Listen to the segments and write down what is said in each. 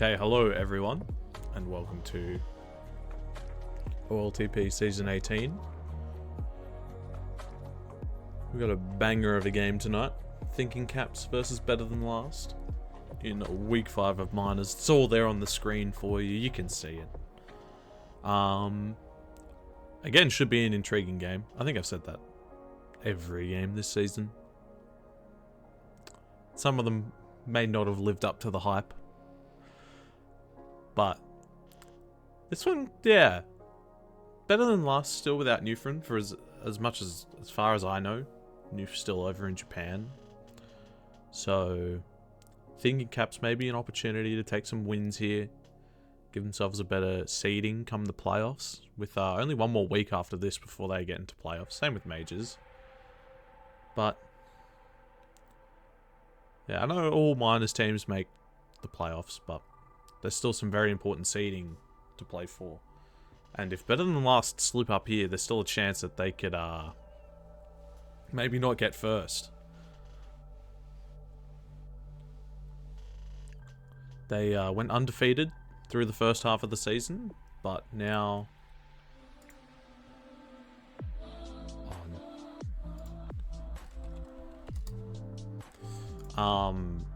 Okay, hello everyone, and welcome to oLTP Season 18. We've got a banger of a game tonight. Thinking Caps versus Better Than Last. In week 5 of Miners. It's all there on the screen for you. You can see it. Again, should be an intriguing game. I think I've said that every game this season. Some of them may not have lived up to the hype. But this one, yeah, better than last. Still without Newfriend for as far as I know. Newf's still over in Japan, so thinking Caps maybe an opportunity to take some wins here, give themselves a better seeding come the playoffs. With only one more week after this before they get into playoffs. Same with majors, but yeah, I know all minors teams make the playoffs, but there's still some very important seeding to play for. And if Better Than Last slip up here, there's still a chance that they could maybe not get first. They went undefeated through the first half of the season, but now...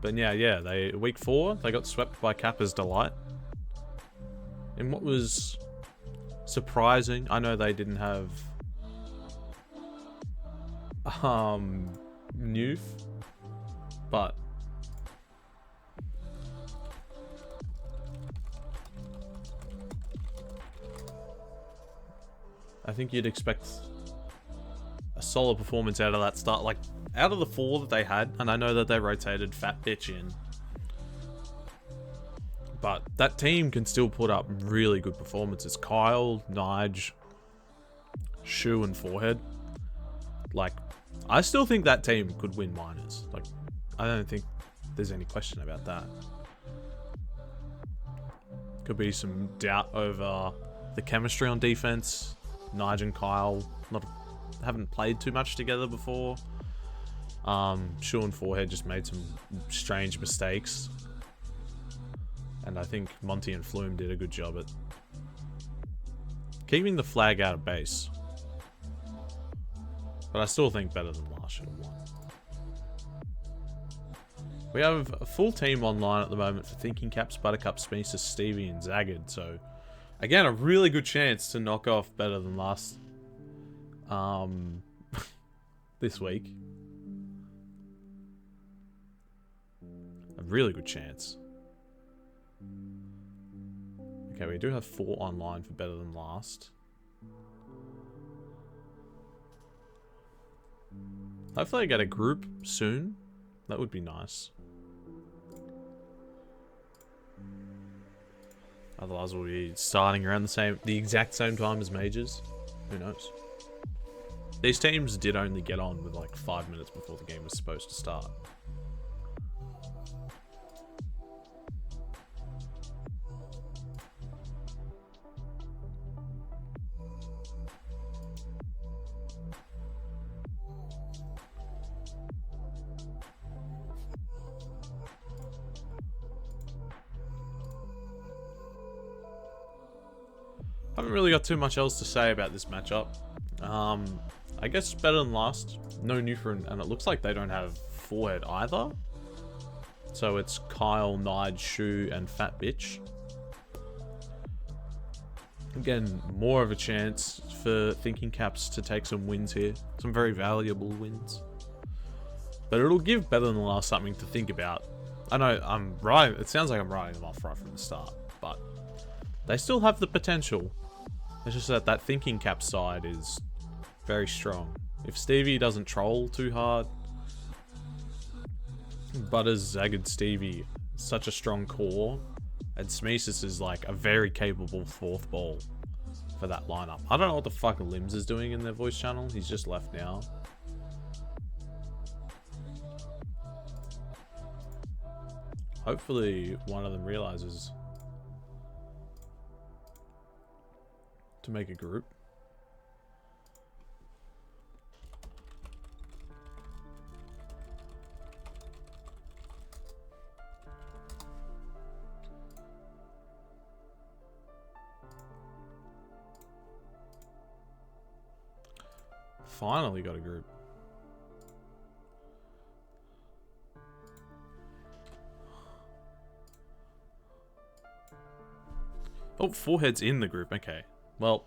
But yeah, they week 4 they got swept by Kappa's Delight. In what was surprising, I know they didn't have Newf, but I think you'd expect a solid performance out of that start. Like, out of the 4 that they had, and I know that they rotated Fat Bitch in, but that team can still put up really good performances. Kyle, Nige, Shu, and Forehead. Like, I still think that team could win Miners. Like, I don't think there's any question about that. Could be some doubt over the chemistry on defense. Nige and Kyle haven't played too much together before. Shu and Forehead just made some strange mistakes. And I think Monty and Flume did a good job at keeping the flag out of base. But I still think Better Than Last should have won. We have a full team online at the moment for Thinking Caps, Buttercup, Smeesus, Stevie, and Zagged. So, again, a really good chance to knock off Better Than Last this week. A really good chance. Okay, we do have 4 online for Better Than Last. Hopefully I get a group soon. That would be nice. Otherwise we'll be starting around the exact same time as majors. Who knows? These teams did only get on with like 5 minutes before the game was supposed to start. Haven't really got too much else to say about this matchup. I guess Better Than Last. No Newfriend, and it looks like they don't have Forehead either. So it's Kyle, Nige, Shu, and Fat Bitch. Again, more of a chance for Thinking Caps to take some wins here. Some very valuable wins. But it'll give Better Than Last something to think about. I know I'm right. It sounds like I'm writing them off right from the start, but they still have the potential. It's just that that Thinking Cap side is very strong. If Stevie doesn't troll too hard, Butters, Zagged, Stevie, such a strong core, and Smeesus is like a very capable 4th ball for that lineup. I don't know what the fuck Limbs is doing in their voice channel. He's just left now. Hopefully one of them realizes to make a group. Finally got a group. Oh, Forehead's in the group. Okay. Well,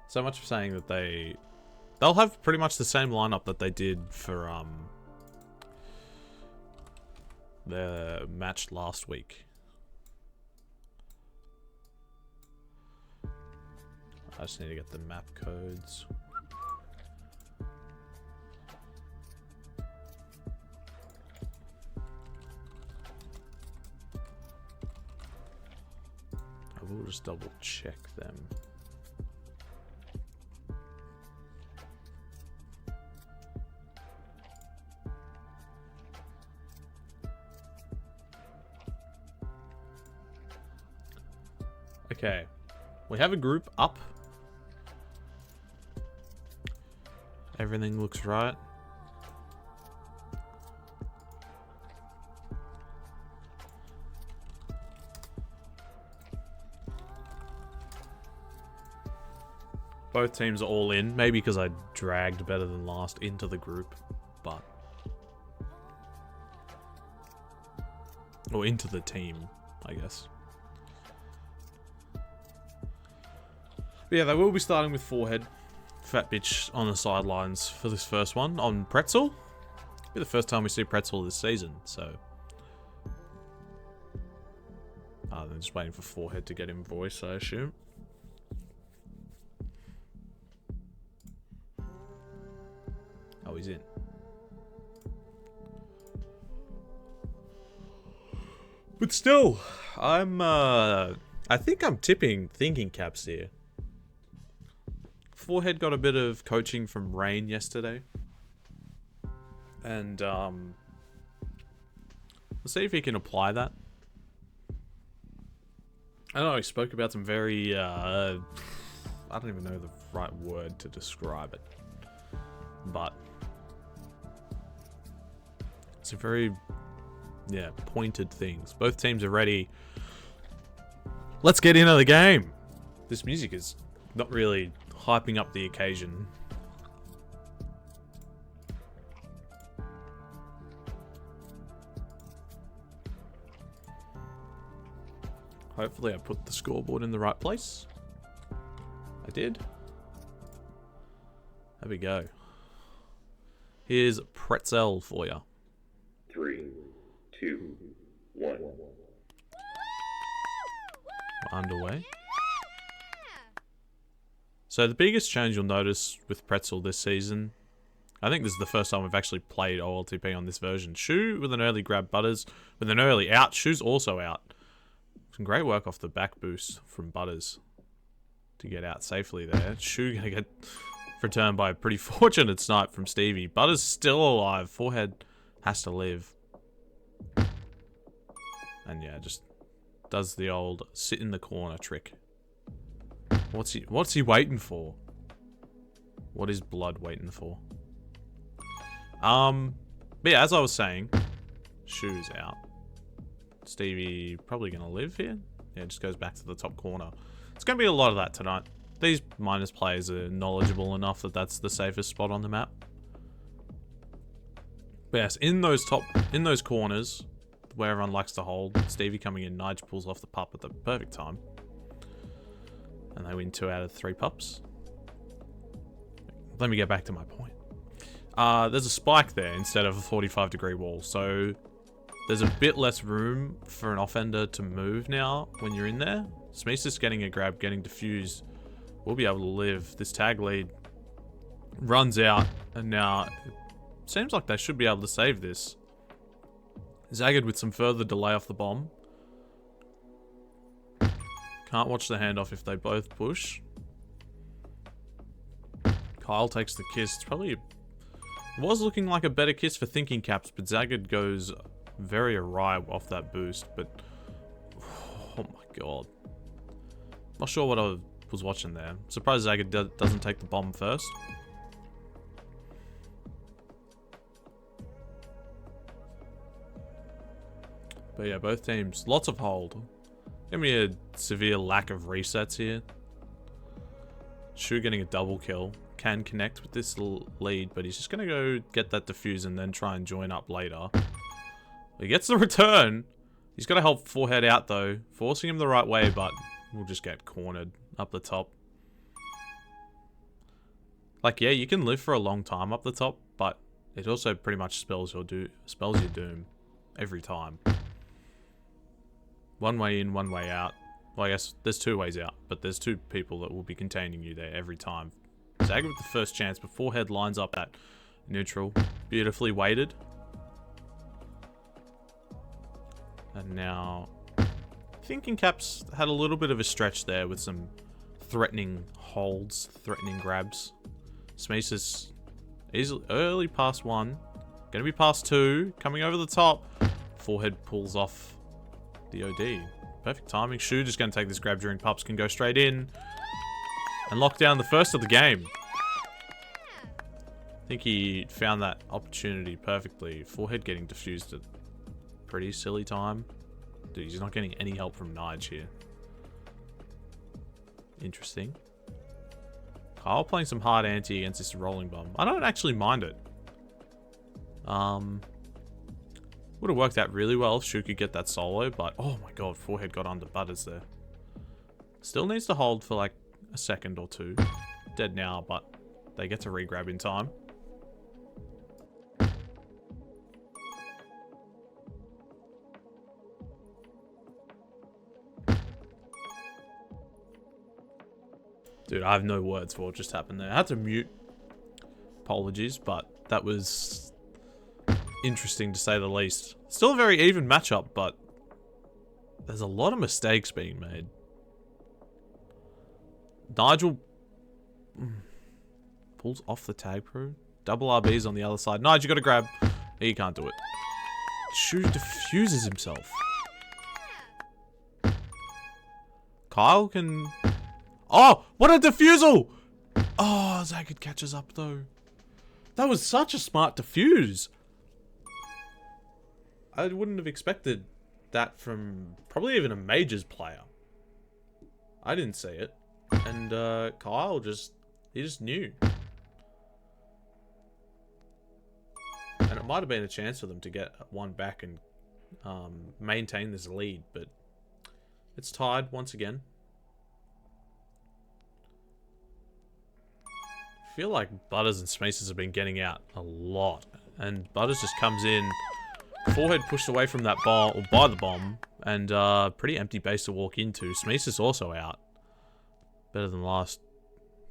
so much for saying that they'll have pretty much the same lineup that they did for their match last week. I just need to get the map codes. I will just double check them. Okay, we have a group up. Everything looks right. Both teams are all in, maybe because I dragged better than last into the group, but... Or into the team, I guess. But yeah, they will be starting with Forehead. Fat bitch on the sidelines for this first one on Pretzel. It'll be the first time we see Pretzel this season, so... they're just waiting for Forehead to get him voice, I assume. Oh, he's in. But still, I think I'm tipping thinking caps here. Forehead got a bit of coaching from Rain yesterday. And, let's see if he can apply that. I don't know, he spoke about some very, I don't even know the right word to describe it. But some very, yeah, pointed things. Both teams are ready. Let's get into the game. This music is not really hyping up the occasion. Hopefully I put the scoreboard in the right place. I did. There we go. Here's Pretzel for you. 3, 2, 1. We're underway. So the biggest change you'll notice with Pretzel this season, I think this is the first time we've actually played oLTP on this version. Shu with an early grab, Butters with an early out. Shu's also out. Some great work off the back boost from Butters to get out safely there. Shu gonna get returned by a pretty fortunate snipe from Stevie. Butters still alive. Forehead has to live. And yeah, just does the old sit in the corner trick. What's he waiting for? What is Blood waiting for? But yeah, as I was saying, Shu's out. Stevie probably gonna live here. Yeah, just goes back to the top corner. It's gonna be a lot of that tonight. These minus players are knowledgeable enough that that's the safest spot on the map. But yes, in those corners where everyone likes to hold, Stevie coming in, Nige pulls off the pup at the perfect time. And they win 2 out of 3 pups. Let me get back to my point. There's a spike there instead of a 45-degree wall, so there's a bit less room for an offender to move now when you're in there. Smeesis getting a grab, getting diffused. We'll be able to live. This tag lead runs out, and now it seems like they should be able to save this. Zagged with some further delay off the bomb. Can't watch the handoff if they both push. Kyle takes the kiss. It's probably... It was looking like a better kiss for thinking caps, but Zagged goes very awry off that boost, but... Oh my god. Not sure what I was watching there. Surprised Zagged doesn't take the bomb first. But yeah, both teams, lots of hold. Gonna be a severe lack of resets here. Shu getting a double kill. can connect with this lead, but he's just going to go get that defuse and then try and join up later. He gets the return. He's got to help Forehead out, though. Forcing him the right way, but we'll just get cornered up the top. Like, yeah, you can live for a long time up the top, but it also pretty much spells your doom every time. One way in, one way out. Well, I guess there's two ways out, but there's two people that will be containing you there every time. Zag with the first chance, but Forehead lines up at neutral. Beautifully weighted. And now, Thinking Caps had a little bit of a stretch there with some threatening holds, threatening grabs. Smeesis easily early past one. Gonna be past two. Coming over the top. Forehead pulls off the OD. Perfect timing. Shu just gonna take this grab during pups. Can go straight in. And lock down the first of the game. I think he found that opportunity perfectly. Forehead getting diffused at pretty silly time. Dude, he's not getting any help from Nige here. Interesting. Kyle playing some hard anti against this rolling bomb. I don't actually mind it. Would have worked out really well if Shu could get that solo, but oh my god, Forehead got under butters there. Still needs to hold for like a second or two. Dead now, but they get to re-grab in time. Dude, I have no words for what just happened there. I had to mute. Apologies, but that was interesting to say the least. Still a very even matchup, but there's a lot of mistakes being made. Nigel pulls off the tag pro. Double RBs on the other side. Nigel, you gotta grab. He can't do it. Shu diffuses himself. Kyle can... Oh, what a defusal! Oh, Zagid catches up though. That was such a smart defuse. I wouldn't have expected that from probably even a Majors player. I didn't see it. And Kyle he just knew. And it might have been a chance for them to get one back and maintain this lead, but it's tied once again. I feel like Butters and Smeesis have been getting out a lot. And Butters just comes in. Forehead pushed away from that bomb, or by the bomb. And pretty empty base to walk into. Smeesis also out. Better than last.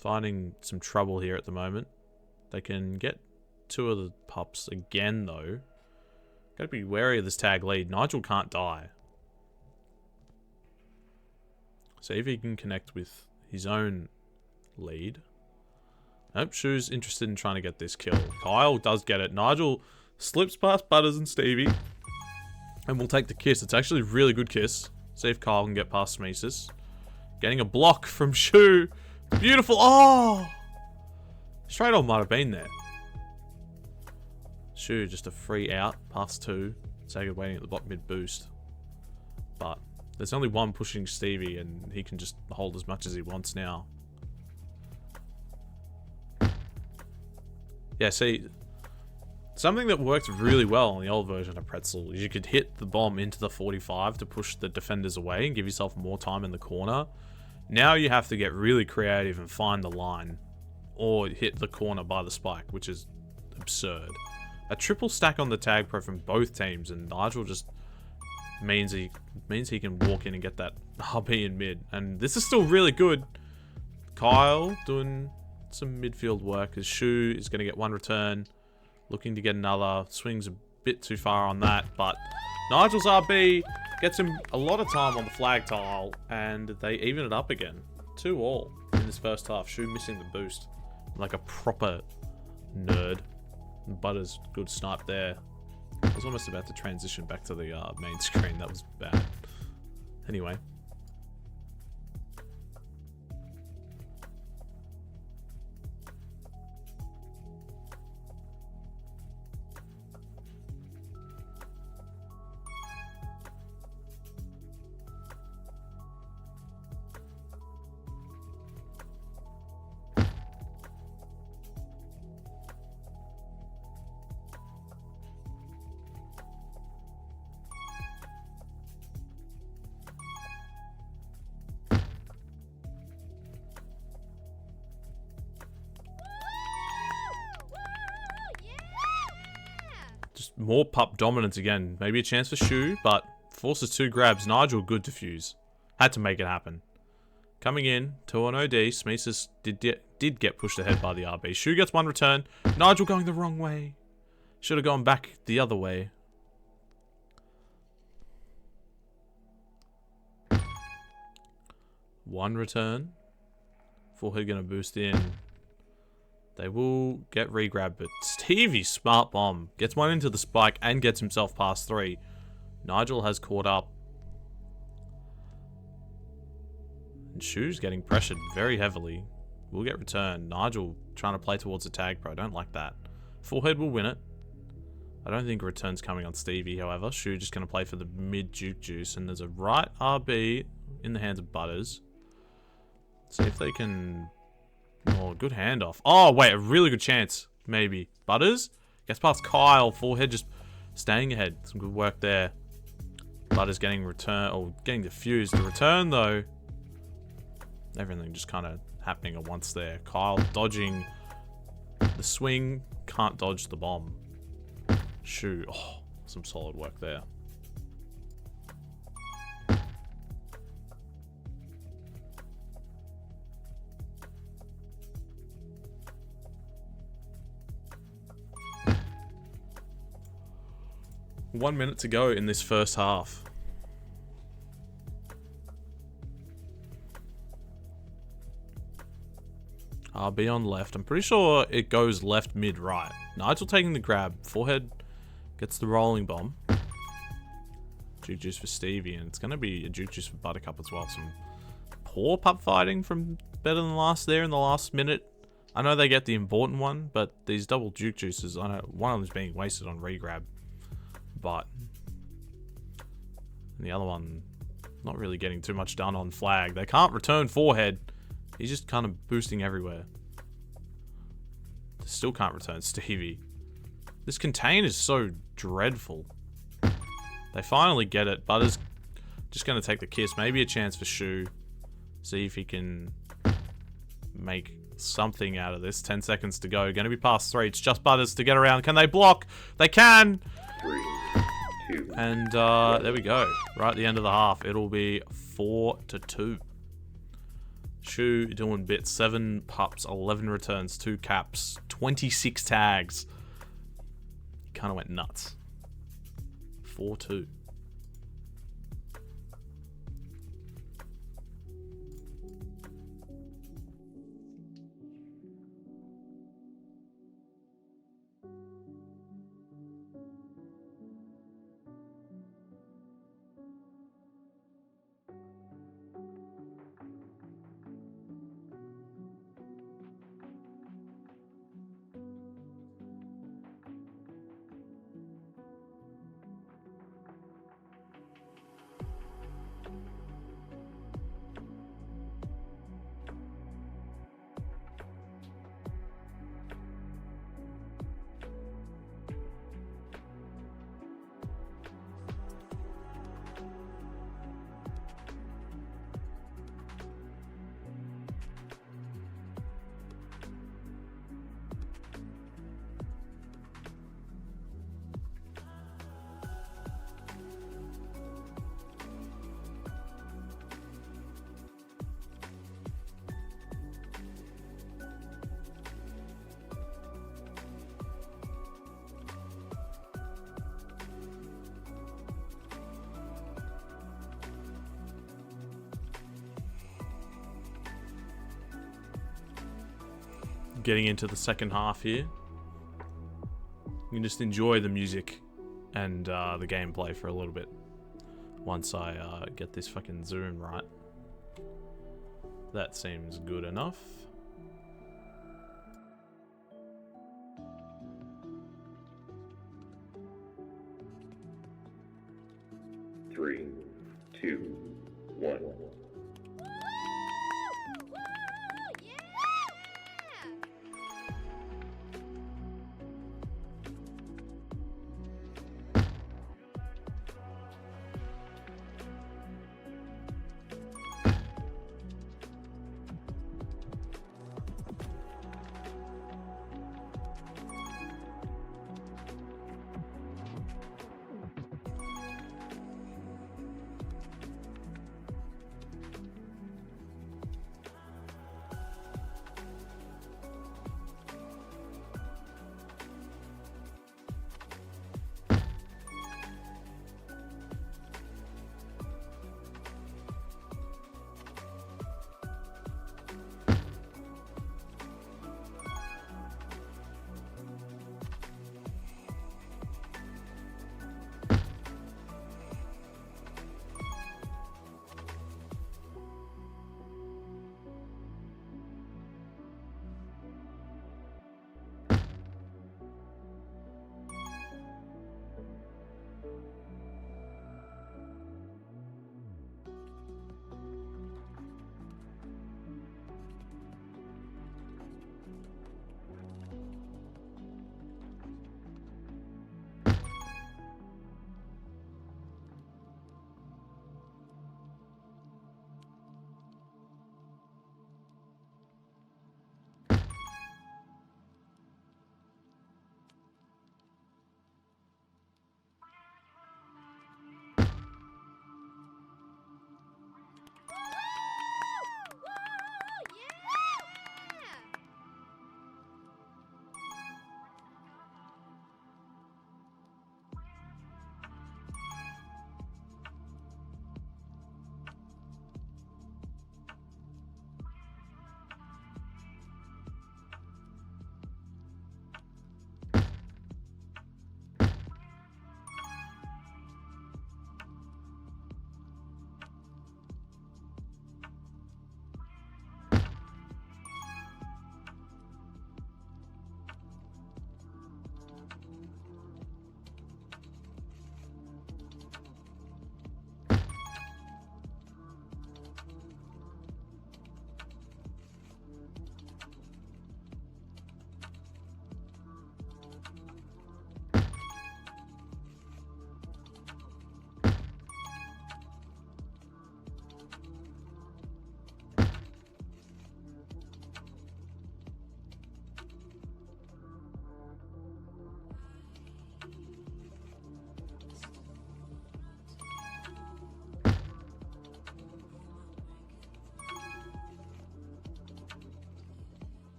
Finding some trouble here at the moment. They can get two of the pups again though. Gotta be wary of this tag lead. Nigel can't die. See if he can connect with his own lead. Nope, Shu's interested in trying to get this kill. Kyle does get it. Nigel slips past Butters and Stevie. And we'll take the kiss. It's actually a really good kiss. See if Kyle can get past Smeesis. Getting a block from Shu. Beautiful. Oh! Straight on might have been there. Shu just a free out. Past two. Zagid waiting at the bot mid boost. But there's only one pushing Stevie and he can just hold as much as he wants now. Yeah, see, something that worked really well on the old version of Pretzel is you could hit the bomb into the 45 to push the defenders away and give yourself more time in the corner. Now you have to get really creative and find the line or hit the corner by the spike, which is absurd. A triple stack on the tag pro from both teams, and Nigel just means he can walk in and get that RB in mid. And this is still really good. Kyle doing some midfield work as Shu is going to get one return, looking to get another. Swings a bit too far on that, but Nigel's RB gets him a lot of time on the flag tile, and they even it up again. 2-all in this first half. Shu missing the boost like a proper nerd. Butters good snipe there. I was almost about to transition back to the main screen. That was bad. Anyway. Just more pup dominance again. Maybe a chance for Shu, but forces 2 grabs. Nigel, good defuse. Had to make it happen. Coming in, 2 on OD. Smeesus did get pushed ahead by the RB. Shu gets 1 return. Nigel going the wrong way. Should have gone back the other way. One return. Forehead gonna boost in. They will get re-grabbed, but Stevie, smart bomb. Gets 1 into the spike and gets himself past 3. Nigel has caught up. And Shu's getting pressured very heavily. Will get returned. Nigel trying to play towards the tag pro. Don't like that. Forehead will win it. I don't think a return's coming on Stevie, however. Shu just going to play for the mid juke juice. And there's a right RB in the hands of Butters. See if they can... Oh, good handoff. Oh, wait, a really good chance. Maybe. Butters gets past Kyle. Forehead just staying ahead. Some good work there. Butters getting return, or getting diffused. The return, though, everything just kind of happening at once there. Kyle dodging the swing. Can't dodge the bomb. Shu. Oh, some solid work there. One minute to go in this first half. RB on left. I'm pretty sure it goes left, mid, right. Nigel taking the grab. Forehead gets the rolling bomb. Juke juice for Stevie, and it's going to be a juke juice for Buttercup as well. Some poor pup fighting from Better Than Last there in the last minute. I know they get the important one, but these double juke juices, I know one of them's being wasted on re-grab. But and the other one not really getting too much done on flag. They can't return Forehead. He's just kind of boosting everywhere. Still can't return Stevie. This contain is so dreadful. They finally get it. Butter's just going to take the kiss. Maybe a chance for Shu. See if he can make something out of this. 10 seconds to go. Going to be past 3. It's just Butters to get around. Can they block? They can! 3, 2. And there we go. Right at the end of the half. It'll be 4-2. Shu doing bits. 7 pups, 11 returns, 2 caps, 26 tags. Kind of went nuts. 4-2. Getting into the second half here. You can just enjoy the music and the gameplay for a little bit. Once I get this fucking zoom right. That seems good enough. Three, two, one.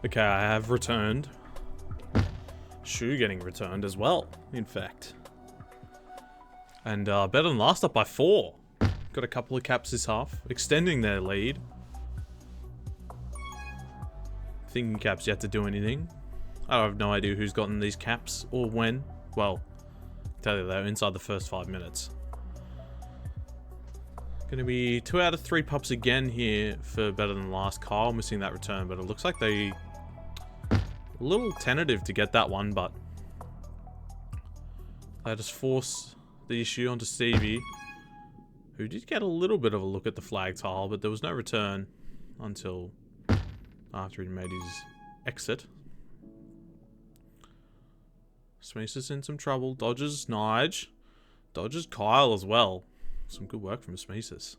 Okay, I have returned. Shu getting returned as well, in fact. And better than last, up by 4. Got a couple of caps this half, extending their lead. Thinking caps yet to do anything. I have no idea who's gotten these caps or when. Well, I'll tell you they're inside the first 5 minutes. Gonna be 2 out of 3 pups again here for better than last. Kyle missing that return, but it looks like they a little tentative to get that one, but they just force the issue onto Stevie, who did get a little bit of a look at the flag tile, but there was no return until after he made his exit. Smith is in some trouble. Dodges Nige. Dodges Kyle as well. Some good work from Smith. Some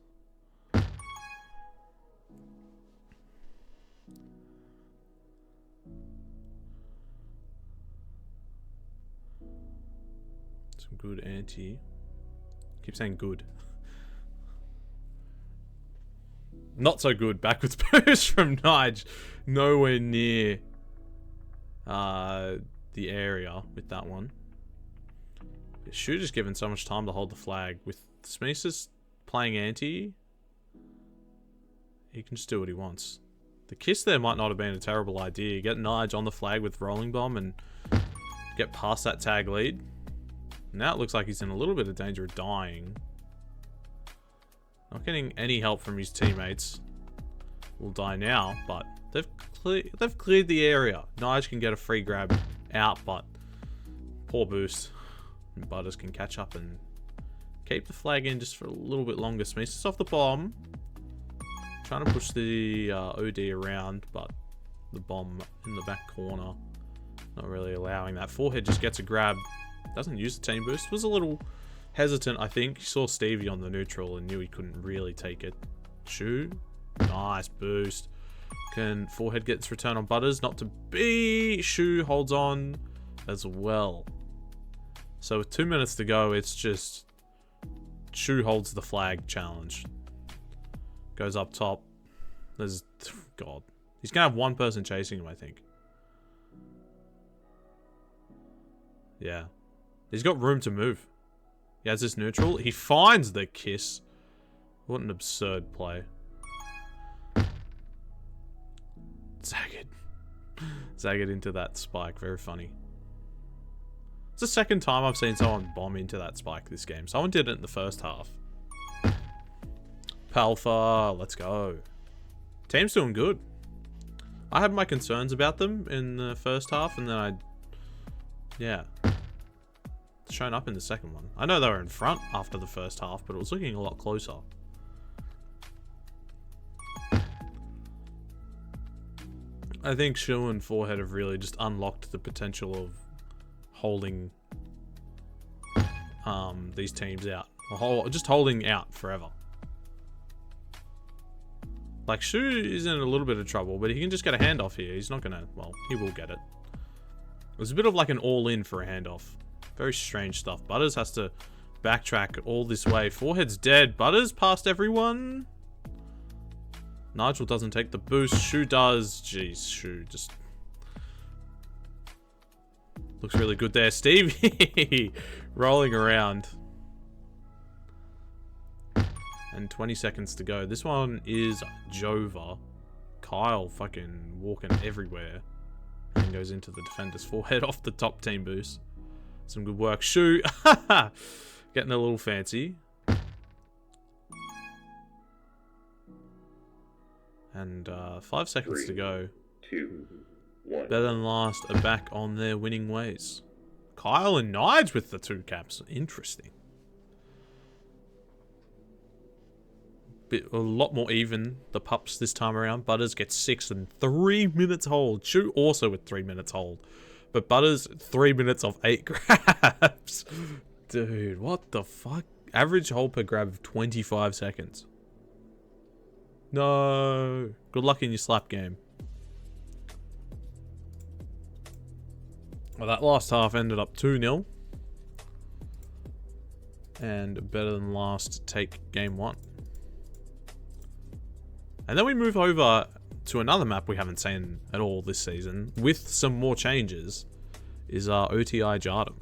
good anti. Keep saying good. Not so good. Backwards boost from Nige. Nowhere near the area with that one. Shu just given so much time to hold the flag. With Smith playing anti, he can just do what he wants. The kiss there might not have been a terrible idea. Get Nige on the flag with rolling bomb and get past that tag lead. Now it looks like he's in a little bit of danger of dying. Not getting any help from his teammates. Will die now, but they've cleared the area. Nige can get a free grab out, but poor boost. And Butters can catch up and keep the flag in just for a little bit longer. Smith is off the bomb. Trying to push the OD around, but the bomb in the back corner. Not really allowing that. Forehead just gets a grab. Doesn't use the team boost. Was a little hesitant, I think. He saw Stevie on the neutral and knew he couldn't really take it. Shu. Nice boost. Can Forehead get its return on Butters? Not to be. Shu holds on as well. So with 2 minutes to go, it's just Shu holds the flag challenge. Goes up top. There's... God. He's going to have one person chasing him, I think. Yeah. He's got room to move. He has this neutral. He finds the kiss. What an absurd play. Zag it into that spike. Very funny. It's the second time I've seen someone bomb into that spike this game. Someone did it in the first half. Palfa, let's go. Team's doing good. I had my concerns about them in the first half, and then yeah. Shown up in the second one. I know they were in front after the first half, but it was looking a lot closer. I think Shu and Forehead have really just unlocked the potential of holding these teams out. Or just holding out forever. Like, Shu is in a little bit of trouble, but he can just get a handoff here. He's not gonna... Well, he will get it. It was a bit of like an all-in for a handoff. Very strange stuff. Butters has to backtrack all this way. Forehead's dead. Butters past everyone. Nigel doesn't take the boost. Shu does. Jeez, Shu just... looks really good there. Stevie rolling around. And 20 seconds to go. This one is Jova. Kyle fucking walking everywhere. And goes into the defender's forehead off the top team boost. Some good work. Shu. Getting a little fancy. And 5 seconds to go. 2, 1. Better than last are back on their winning ways. Kyle and Nige with the 2 caps. Interesting. A lot more even, the pups this time around. Butters gets 6 and 3 minutes hold. Shu also with 3 minutes hold. But Butters, 3 minutes of 8 grabs. Dude, what the fuck? Average hold per grab of 25 seconds. No. Good luck in your slap game. Well, that last half ended up 2-0. And better than last take game 1. And then we move over to another map we haven't seen at all this season, with some more changes, is our OTI Jardim.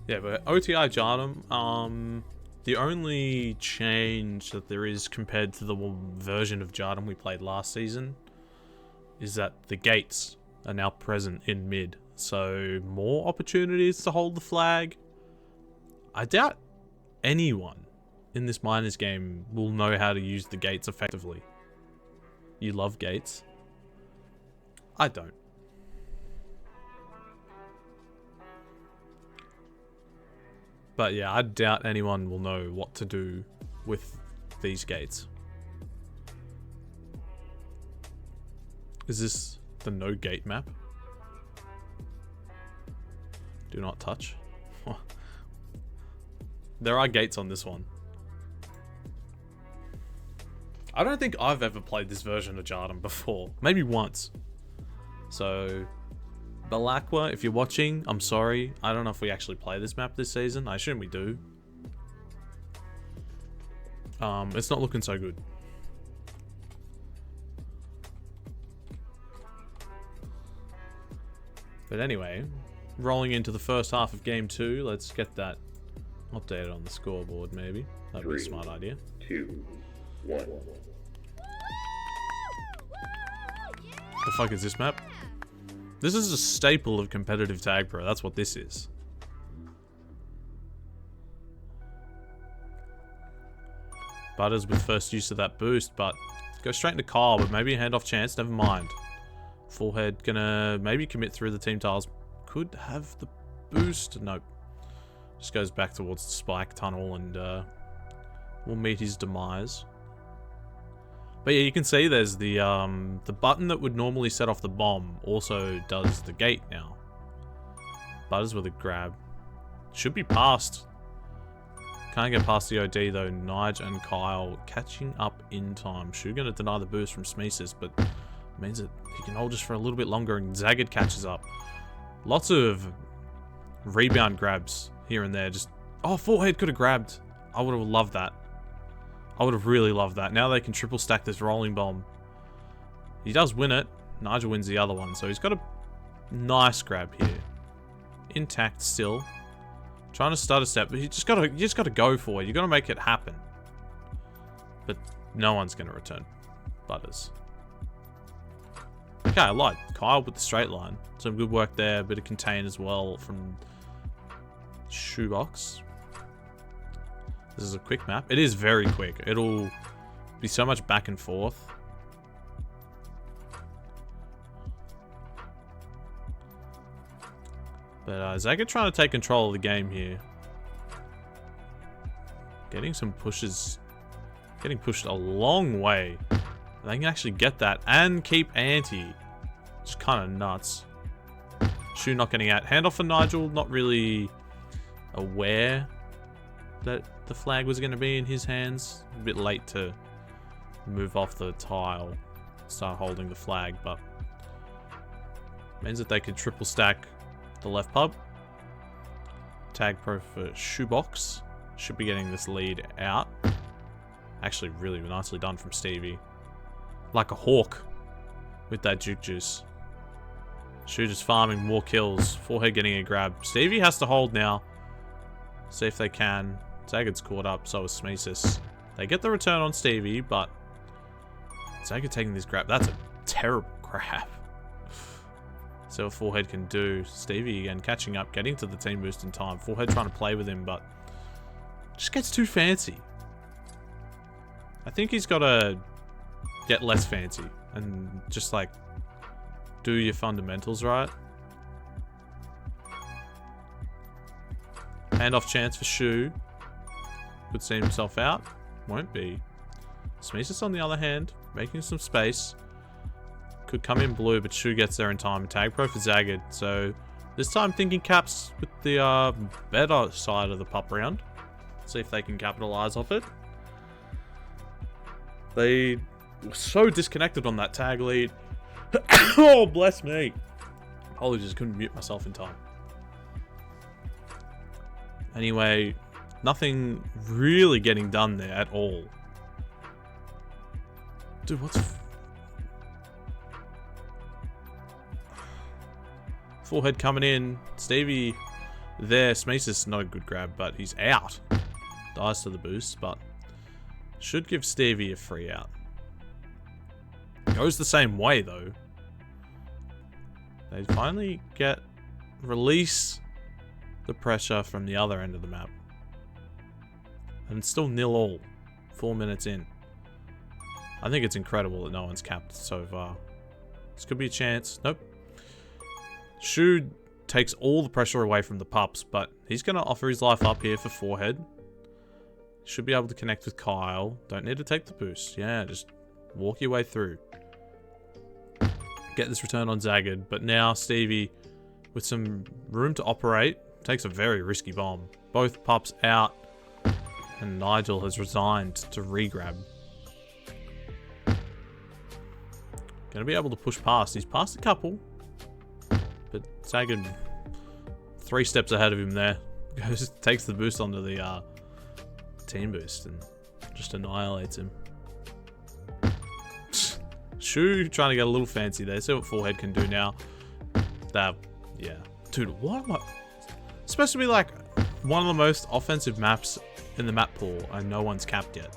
Yeah, but OTI Jardim, the only change that there is compared to the version of Jardim we played last season is that the gates are now present in mid. So more opportunities to hold the flag. I doubt anyone in this miners game will know how to use the gates effectively. You love gates? I don't. But yeah, I doubt anyone will know what to do with these gates. Is this the no gate map? Do not touch. There are gates on this one. I don't think I've ever played this version of Jardim before. Maybe once. So, Balakwa, if you're watching, I'm sorry. I don't know if we actually play this map this season. I assume we do. It's not looking so good. But anyway, rolling into the first half of game 2, let's get that updated on the scoreboard maybe. That'd be a smart idea. 2, 1. The fuck is this map? This is a staple of competitive Tag Pro. That's what this is. Butters with first use of that boost, but go straight into Kyle, but maybe a handoff chance. Never mind. Forehead gonna maybe commit through the team tiles. Could have the boost. Nope. Just goes back towards the spike tunnel and will meet his demise. But yeah, you can see there's the button that would normally set off the bomb also does the gate now. Butters with a grab. Should be past. Can't get past the OD though. Nige and Kyle catching up in time. Shu gonna deny the boost from Smeesis, but means that he can hold just for a little bit longer and Zagged catches up. Lots of rebound grabs here and there. Just, oh, Forehead could have grabbed. I would have loved that. I would have really loved that. Now they can triple stack this rolling bomb. He does win it. Nigel wins the other one. So he's got a nice grab here. Intact still. Trying to start a step. But you just gotta go for it. You gotta make it happen. But no one's gonna return Butters. Okay, I lied. Kyle with the straight line. Some good work there. A bit of contain as well from Shoebox. This is a quick map. It is very quick. It'll be so much back and forth. But Zaga trying to take control of the game here. Getting some pushes. Getting pushed a long way. They can actually get that and keep anti. Just kind of nuts. Shu not getting out. Handoff for Nigel. Not really aware that the flag was going to be in his hands. A bit late to move off the tile. Start holding the flag, but means that they could triple stack the left pub. Tag pro for Shoebox. Should be getting this lead out. Actually, really nicely done from Stevie. Like a hawk with that juke juice. Shu just farming more kills. Forehead getting a grab. Stevie has to hold now. See if they can. Zagad's caught up, so is Smeesis. They get the return on Stevie, but Zagad taking this grab. That's a terrible grab. See what Forehead can do. Stevie again catching up, getting to the team boost in time. Forehead trying to play with him, but just gets too fancy. I think he's got to get less fancy and just like do your fundamentals right. Handoff chance for Shu. Could see himself out. Won't be. Smeesis on the other hand, making some space. Could come in blue, but Shu gets there in time. Tag pro for Zagged. So this time thinking caps with the better side of the pup round. See if they can capitalize off it. They were so disconnected on that tag lead. Oh, bless me. Apologies, couldn't mute myself in time. Anyway, nothing really getting done there at all. Dude, what's... Forehead coming in. Stevie there. Smeece is not a good grab, but he's out. Dies to the boost, but should give Stevie a free out. Goes the same way, though. They finally release the pressure from the other end of the map. And it's still 0-all. 4 minutes in. I think it's incredible that no one's capped so far. This could be a chance. Nope. Shu takes all the pressure away from the pups, but he's going to offer his life up here for Forehead. Should be able to connect with Kyle. Don't need to take the boost. Yeah, just walk your way through. Get this return on Zagged, but now Stevie, with some room to operate, takes a very risky bomb. Both pups out, and Nigel has resigned to re-grab. Gonna be able to push past. He's passed a couple, but Zagged 3 steps ahead of him there. Takes the boost onto the team boost and just annihilates him. Shu trying to get a little fancy there. See what Forehead can do now. That, yeah. Dude, what am I... It's supposed to be like one of the most offensive maps in the map pool, and no one's capped yet.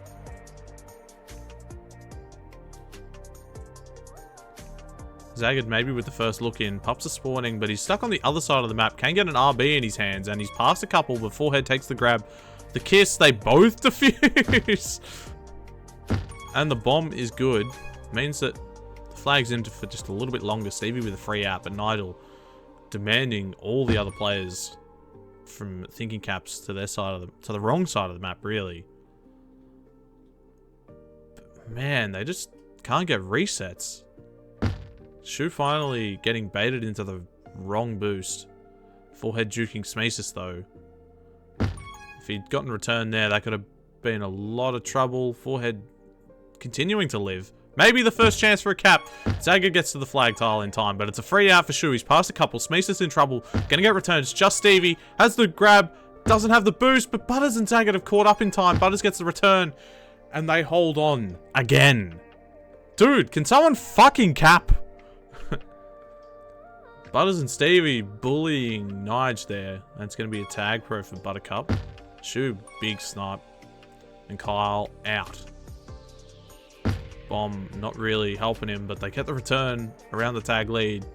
Zagged maybe with the first look in. Pups are spawning, but he's stuck on the other side of the map. Can get an RB in his hands, and he's passed a couple, but Forehead takes the grab. The kiss, they both defuse. And the bomb is good. Means that the flag's in for just a little bit longer. Stevie with a free out, but Nigel demanding all the other players from thinking caps to their side of the wrong side of the map, really. But man, they just can't get resets. Shu finally getting baited into the wrong boost. Forehead juking Smeesis though. If he'd gotten return there, that could have been a lot of trouble. Forehead continuing to live. Maybe the first chance for a cap. Zagged gets to the flag tile in time, but it's a free out for Shu. He's passed a couple. Smeesis in trouble. Gonna get returns. Just Stevie. Has the grab. Doesn't have the boost, but Butters and Zagged have caught up in time. Butters gets the return. And they hold on. Again. Dude, can someone fucking cap? Butters and Stevie bullying Nige there. And it's gonna be a tag pro for Buttercup. Shu, big snipe. And Kyle out. Bomb not really helping him, but they get the return around the tag lead.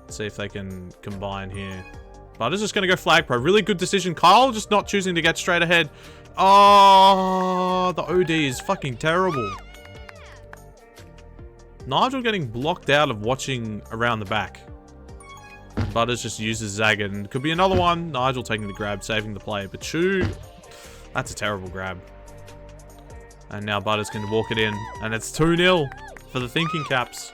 See if they can combine here. Butters just going to go flag pro. Really good decision. Kyle just not choosing to get straight ahead. Oh, the OD is fucking terrible. Nigel getting blocked out of watching around the back. Butters just uses Zagged, and could be another one. Nigel taking the grab, saving the play. But Shu, that's a terrible grab. And now Butters can walk it in. And it's 2-0 for the thinking caps.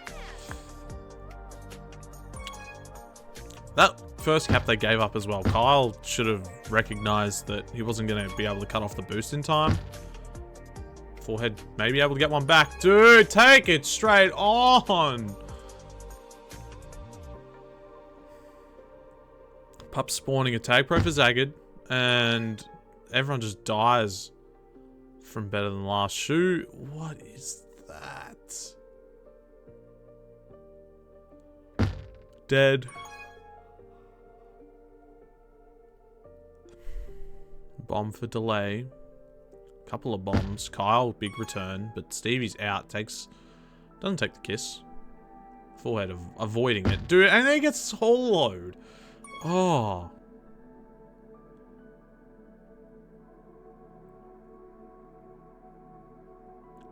That first cap they gave up as well. Kyle should have recognized that he wasn't going to be able to cut off the boost in time. Forehead may be able to get one back. Dude, take it straight on. Pup spawning a tag pro for Zagged. And everyone just dies from better than last. Shu, what is that? Dead. Bomb for delay. Couple of bombs. Kyle, big return, but Stevie's out. Doesn't take the kiss. Forehead avoiding it. Dude, and then he gets soloed. Oh.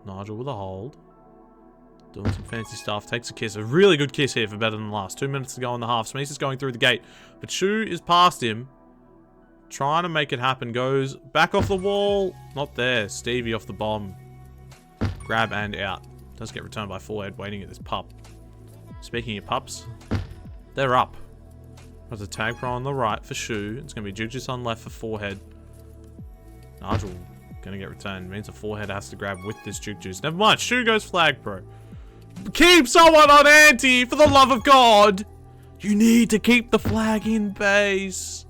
Nigel with a hold. Doing some fancy stuff. Takes a kiss. A really good kiss here for better than last. 2 minutes to go in the half. Smeece is going through the gate. But Shu is past him. Trying to make it happen. Goes back off the wall. Not there. Stevie off the bomb. Grab and out. Does get returned by forehead, waiting at this pup. Speaking of pups, they're up. There's a tag pro on the right for Shu. It's going to be Jujus on left for forehead. Nigel going to get returned. Means the forehead has to grab with this Jujus. Never mind. Shu goes flag pro. Keep someone on anti, for the love of God. You need to keep the flag in base.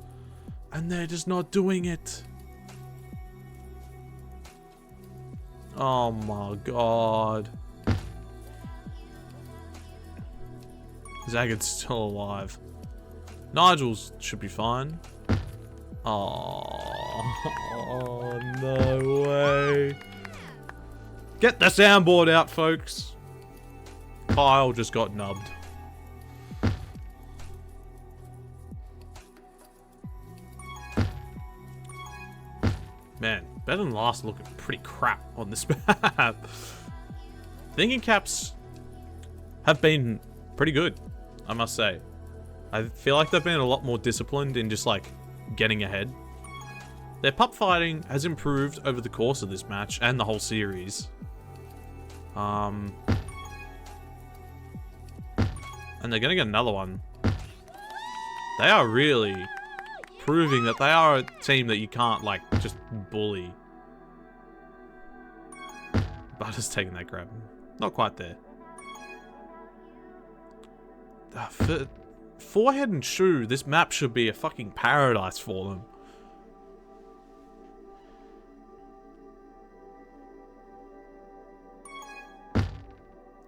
And they're just not doing it. Oh my God. Zagad's still alive. Nigel's should be fine. Oh, no way. Get the soundboard out, folks. Kyle just got nubbed. Man, better than last looking pretty crap on this map. Thinking caps have been pretty good, I must say. I feel like they've been a lot more disciplined in just like getting ahead. Their pup fighting has improved over the course of this match and the whole series. And they're gonna get another one. They are really proving that they are a team that you can't like just bully. Butter's taking that grab. Not quite there. For forehead and Shu, this map should be a fucking paradise for them.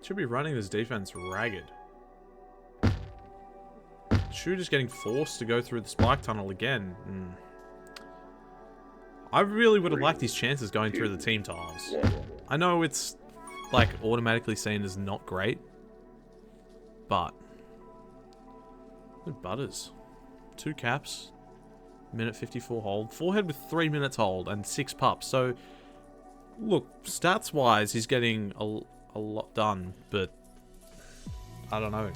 Should be running this defense ragged. Shu just getting forced to go through the spike tunnel again. I really would have liked his chances going through the team tiles. I know it's like automatically seen as not great, but good Butters. 2 caps, minute 54 hold, forehead with 3 minutes hold and 6 pups. So look, stats wise, he's getting a lot done, but I don't know.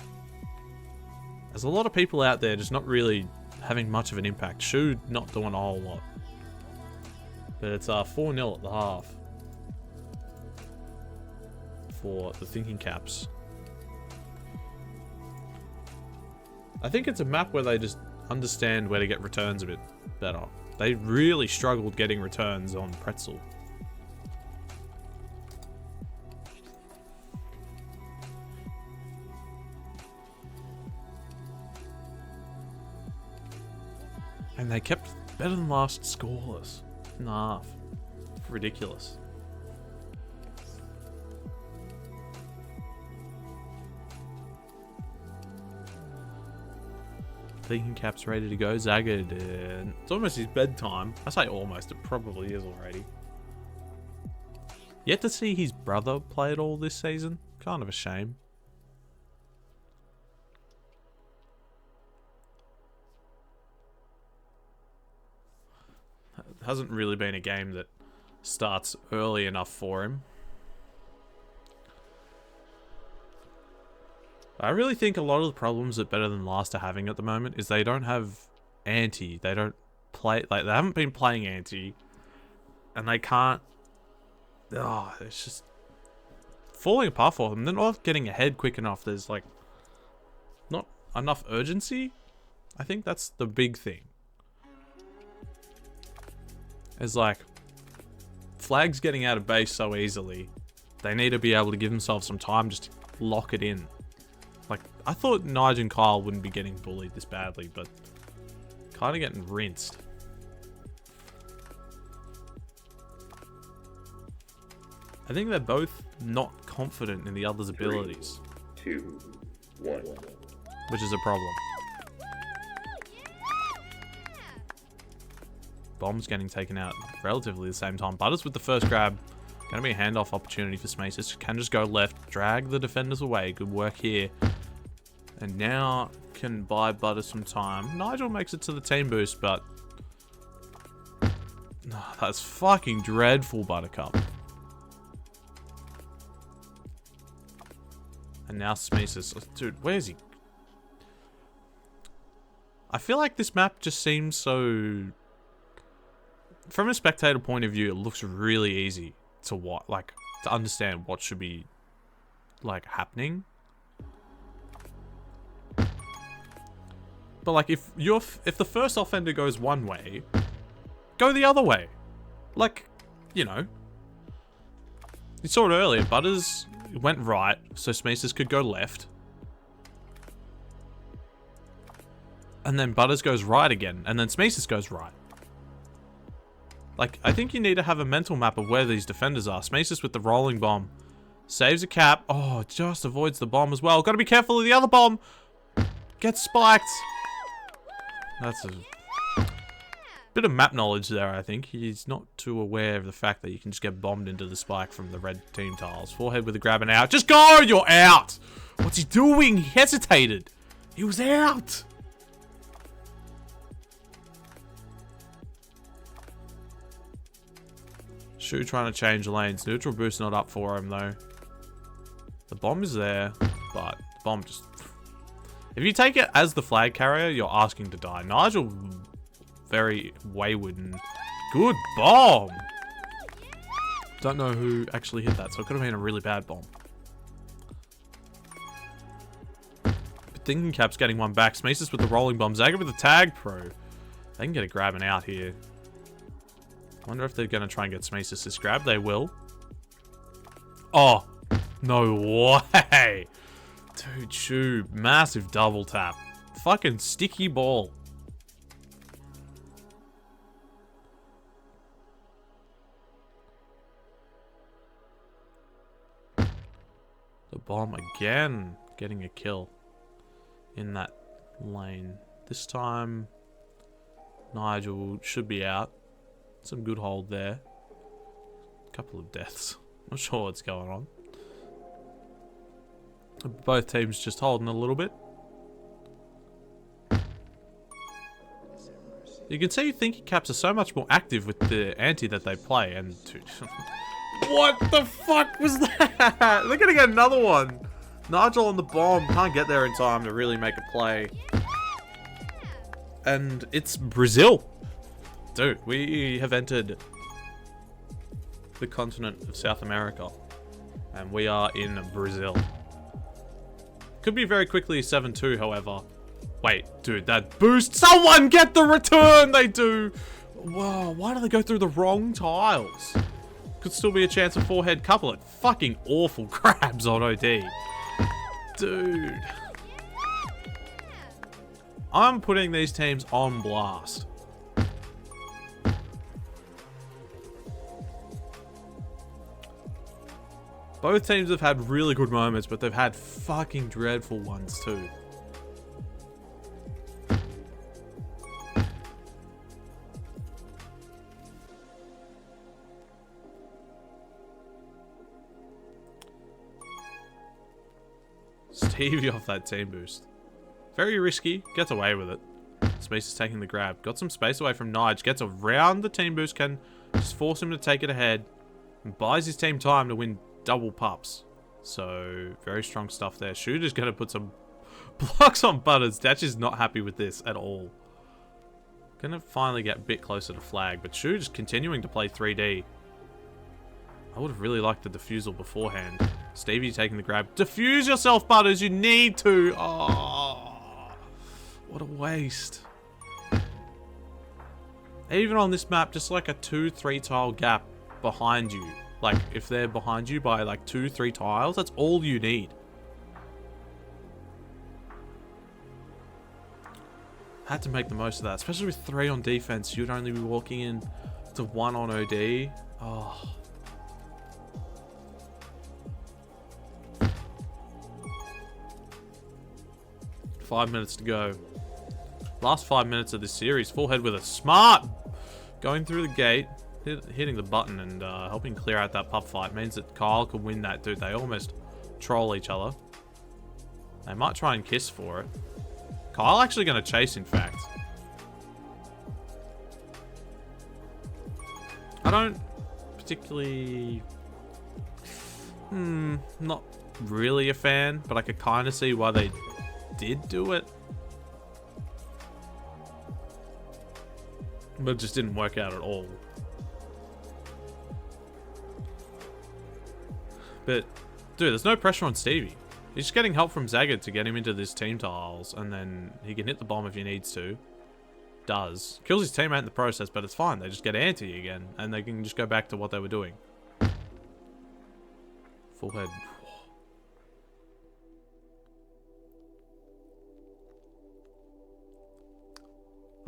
There's a lot of people out there just not really having much of an impact. Shu not doing a whole lot. But it's 4-0 at the half for the Thinking Caps. I think it's a map where they just understand where to get returns a bit better. They really struggled getting returns on Pretzel. And they kept better than last scoreless. Nah, ridiculous. Thinking Cap's ready to go. Zagged. It's almost his bedtime. I say almost, it probably is already. Yet to see his brother play it all this season. Kind of a shame. Hasn't really been a game that starts early enough for him. I really think a lot of the problems that Better Than Last are having at the moment is they don't have anti. They don't play, like, they haven't been playing anti. And they can't, it's just falling apart for them. They're not getting ahead quick enough. There's like not enough urgency. I think that's the big thing. Is like, flags getting out of base so easily. They need to be able to give themselves some time just to lock it in. Like, I thought Nigel and Kyle wouldn't be getting bullied this badly, but kind of getting rinsed. I think they're both not confident in the other's abilities. 3, 2, 1. Which is a problem. Bomb's getting taken out relatively the same time. Butters with the first grab. Going to be a handoff opportunity for Smaces. Can just go left. Drag the defenders away. Good work here. And now can buy Butters some time. Nigel makes it to the team boost, but that's fucking dreadful, Buttercup. And now Smaces. Dude, where's he? I feel like this map just seems so... From a spectator point of view, it looks really easy to what, like, to understand what should be like happening. But like if the first offender goes one way, go the other way. Like, you know. You saw it earlier, Butters went right, so Smeesus could go left. And then Butters goes right again, and then Smeesus goes right. Like, I think you need to have a mental map of where these defenders are. Smeesus with the rolling bomb. Saves a cap. Oh, just avoids the bomb as well. Gotta be careful of the other bomb. Gets spiked. That's a bit of map knowledge there, I think. He's not too aware of the fact that you can just get bombed into the spike from the red team tiles. Forehead with a grab and out. Just go! You're out! What's he doing? He hesitated. He was out! Shu trying to change lanes. Neutral boost not up for him, though. The bomb is there, but the bomb just... If you take it as the flag carrier, you're asking to die. Nigel, very wayward and good bomb. Don't know who actually hit that, so it could have been a really bad bomb. But Thinking Cap's getting one back. Smeesus with the rolling bomb. Zaga with the tag pro. They can get a grabbing out here. Wonder if they're going to try and get Smeesus this grab. They will. Oh, no way. Dude, Shu, massive double tap. Fucking sticky ball. The bomb again, getting a kill in that lane. This time, Nigel should be out. Some good hold there. Couple of deaths. Not sure what's going on. Both teams just holding a little bit. You can see Thinking Caps are so much more active with the anti that they play. And what the fuck was that? They're gonna get another one. Nigel on the bomb. Can't get there in time to really make a play. And it's Brazil. Dude, we have entered the continent of South America. And we are in Brazil. Could be very quickly 7-2, however. Wait, dude, that boost. Someone get the return! They do. Whoa, why do they go through the wrong tiles? Could still be a chance of forehead couplet. Fucking awful grabs on OD. Dude. I'm putting these teams on blast. Both teams have had really good moments, but they've had fucking dreadful ones too. Stevie off that team boost. Very risky. Gets away with it. Space is taking the grab. Got some space away from Nige. Gets around the team boost. Can just force him to take it ahead. And buys his team time to win double pups. So, very strong stuff there. Shooter's going to put some blocks on Butters. Datch is not happy with this at all. Going to finally get a bit closer to flag. But Shooter's continuing to play 3D. I would have really liked the defusal beforehand. Stevie taking the grab. Defuse yourself, Butters. You need to. Oh, what a waste. Even on this map, just like a 2-3 tile gap behind you. Like, if they're behind you by like 2-3 tiles, that's all you need. Had to make the most of that. Especially with 3 on defense, you'd only be walking in to 1 on OD. Oh. Five minutes to go. Last 5 minutes of this series. Forehead with a smart. Going through the gate. Hitting the button and helping clear out that pup fight. Means that Kyle could win that, dude. They almost troll each other. They might try and kiss for it. Kyle actually going to chase, in fact. I don't particularly... not really a fan, but I could kind of see why they did do it. But it just didn't work out at all. But Dude, there's no pressure on Stevie. He's just getting help from Zagged to get him into this team tiles, and then he can hit the bomb if he needs to. Does. Kills his teammate in the process, but it's fine. They just get anti again, and they can just go back to what they were doing. Full head.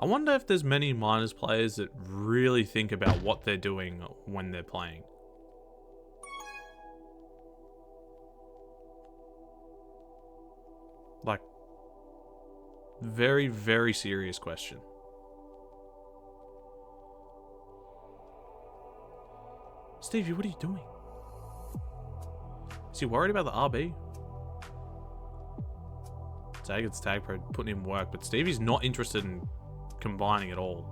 I wonder if there's many minors players that really think about what they're doing when they're playing. Like, very, very serious question. Stevie, what are you doing? Is he worried about the RB? Zagged's tag pro putting in work, but Stevie's not interested in combining at all.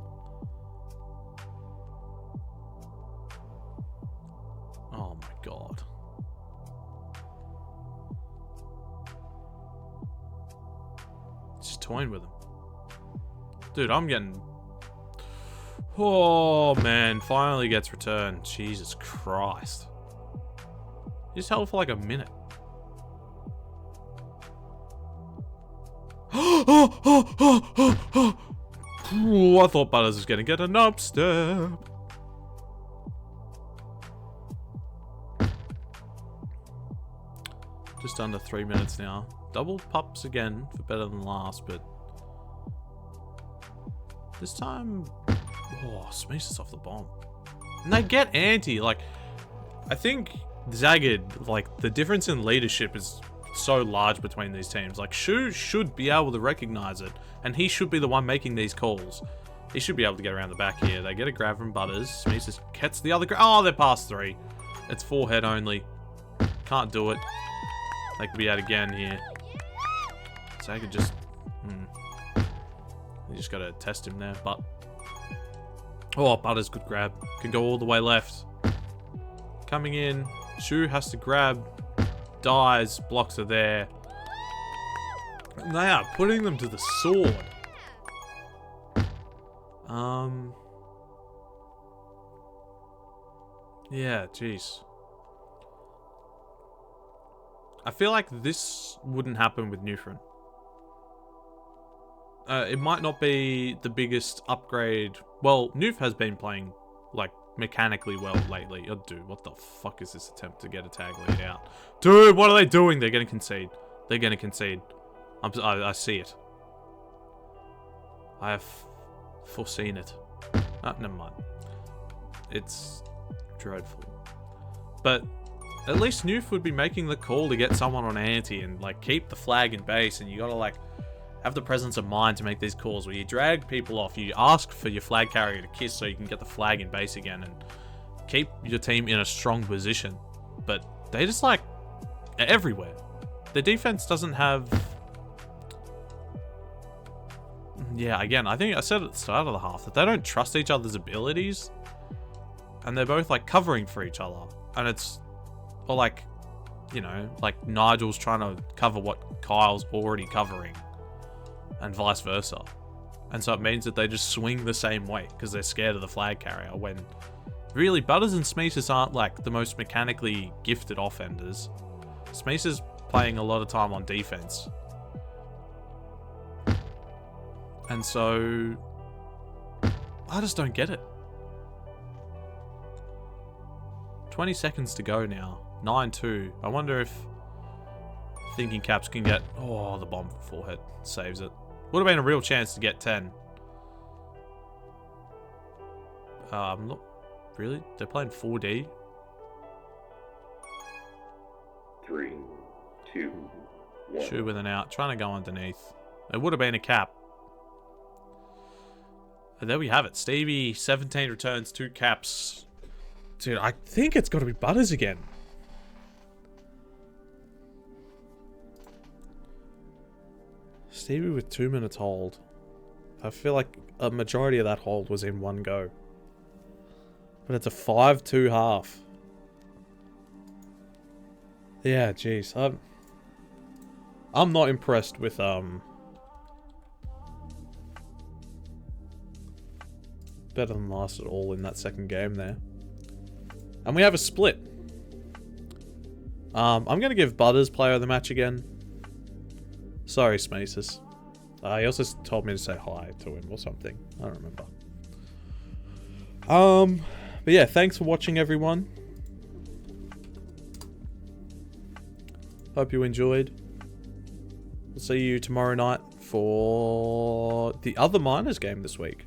Oh my god. Just toying with him. Dude, I'm getting... Oh man, finally gets returned. Jesus Christ. He just held for like a minute. Ooh, I thought Butters was gonna get an upstep. Just under 3 minutes now. Double pups again for better than last, but this time, oh, smashes off the bomb. And they get anti. Like, I think Zagged, like, the difference in leadership is so large between these teams. Like, Shu should be able to recognize it, and he should be the one making these calls. He should be able to get around the back here. They get a grab from Butters. Smeezus gets the other grab. Oh, they're past 3. It's 4 head only. Can't do it. They could be out again here. So I could just... You just gotta test him there, but... Oh, Butters, good grab. Can go all the way left. Coming in. Shu has to grab. Dies. Blocks are there. And they are putting them to the sword. Yeah, jeez. I feel like this wouldn't happen with Newfront. It might not be the biggest upgrade. Well, Noof has been playing, like, mechanically well lately. Oh, dude, what the fuck is this attempt to get a tag lead out? Dude, what are they doing? They're going to concede. They're going to concede. I see it. I have foreseen it. Never mind. It's dreadful. But at least Noof would be making the call to get someone on anti and, like, keep the flag in base, and you gotta, like, have the presence of mind to make these calls where you drag people off, you ask for your flag carrier to kiss so you can get the flag in base again and keep your team in a strong position. But they just, like, are everywhere. Their defense doesn't have... Yeah, again, I think I said at the start of the half that they don't trust each other's abilities, and they're both, like, covering for each other. And it's... Or, like, you know, like Nigel's trying to cover what Kyle's already covering, and vice versa. And so it means that they just swing the same way because they're scared of the flag carrier, when really Butters and Smeezus aren't, like, the most mechanically gifted offenders. Smeezus playing a lot of time on defense. And so I just don't get it. 20 seconds to go now. 9-2. I wonder if Thinking Caps can get... Oh, the bomb for forehead. Saves it. Would have been a real chance to get 10. Not really. They're playing 4D. 3, 2, 1. Shu with an out. Trying to go underneath. It would have been a cap. And there we have it. Stevie, 17 returns, 2 caps. Dude, I think it's got to be Butters again. Stevie with 2 minutes hold. I feel like a majority of that hold was in one go. But it's a 5-2 half. Yeah, jeez. I'm not impressed with better than last at all in that second game there. And we have a split. I'm going to give Butters player of the match again. Sorry, Smaces. He also told me to say hi to him or something. I don't remember. But yeah, thanks for watching, everyone. Hope you enjoyed. We'll see you tomorrow night for the other Miners game this week.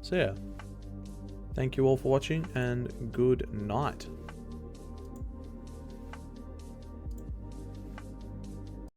So yeah. Thank you all for watching, and good night.